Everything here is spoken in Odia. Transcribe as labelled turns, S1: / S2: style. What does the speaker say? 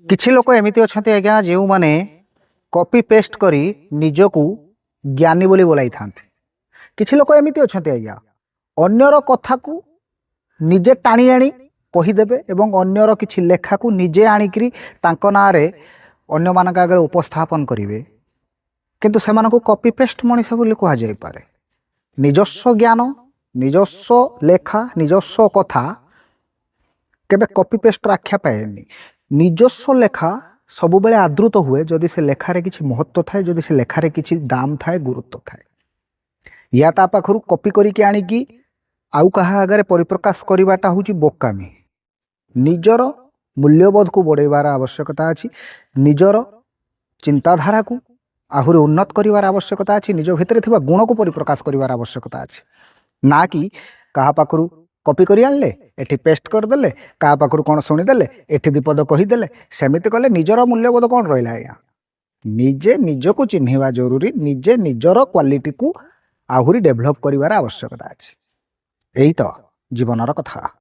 S1: କିଛି ଲୋକ ଏମିତି ଅଛନ୍ତି ଆଜ୍ଞା ଯେଉଁମାନେ କପି ପେଷ୍ଟ କରି ନିଜକୁ ଜ୍ଞାନୀ ବୋଲି ବୋଲାଇଥାନ୍ତି। କିଛି ଲୋକ ଏମିତି ଅଛନ୍ତି ଆଜ୍ଞା ଅନ୍ୟର କଥାକୁ ନିଜେ ଟାଣି ଆଣି କହିଦେବେ ଏବଂ ଅନ୍ୟର କିଛି ଲେଖାକୁ ନିଜେ ଆଣିକିରି ତାଙ୍କ ନାଁରେ ଅନ୍ୟମାନଙ୍କ ଆଗରେ ଉପସ୍ଥାପନ କରିବେ, କିନ୍ତୁ ସେମାନଙ୍କୁ କପି ପେଷ୍ଟ ମଣିଷ ବୋଲି କୁହାଯାଇପାରେ। ନିଜସ୍ୱ ଜ୍ଞାନ, ନିଜସ୍ୱ ଲେଖା, ନିଜସ୍ୱ କଥା କେବେ କପି ପେଷ୍ଟର ଆଖ୍ୟା ପାଏନି। ନିଜସ୍ୱ ଲେଖା ସବୁବେଳେ ଆଦୃତ ହୁଏ ଯଦି ସେ ଲେଖାରେ କିଛି ମହତ୍ଵ ଥାଏ, ଯଦି ସେ ଲେଖାରେ କିଛି ଦାମ ଥାଏ, ଗୁରୁତ୍ୱ ଥାଏ। ୟା ତା ପାଖରୁ କପି କରିକି ଆଣିକି ଆଉ କାହା ଆଗରେ ପରିପ୍ରକାଶ କରିବାଟା ହେଉଛି ବୋକାମି। ନିଜର ମୂଲ୍ୟବୋଧକୁ ବଢ଼େଇବାର ଆବଶ୍ୟକତା ଅଛି, ନିଜର ଚିନ୍ତାଧାରାକୁ ଆହୁରି ଉନ୍ନତ କରିବାର ଆବଶ୍ୟକତା ଅଛି, ନିଜ ଭିତରେ ଥିବା ଗୁଣକୁ ପରିପ୍ରକାଶ କରିବାର ଆବଶ୍ୟକତା ଅଛି। ନା କି କାହା ପାଖରୁ କପି କରି ଆଣିଲେ, ଏଠି ପେଷ୍ଟ କରିଦେଲେ, କାହା ପାଖରୁ କ'ଣ ଶୁଣିଦେଲେ, ଏଠି ଦିପଦ କହିଦେଲେ, ସେମିତି କଲେ ନିଜର ମୂଲ୍ୟବୋଧ କ'ଣ ରହିଲା ଆଜ୍ଞା? ନିଜେ ନିଜକୁ ଚିହ୍ନିବା ଜରୁରୀ, ନିଜେ ନିଜର କ୍ୱାଲିଟିକୁ ଆହୁରି ଡେଭଲପ୍ କରିବାର ଆବଶ୍ୟକତା ଅଛି। ଏଇ ତ ଜୀବନର କଥା।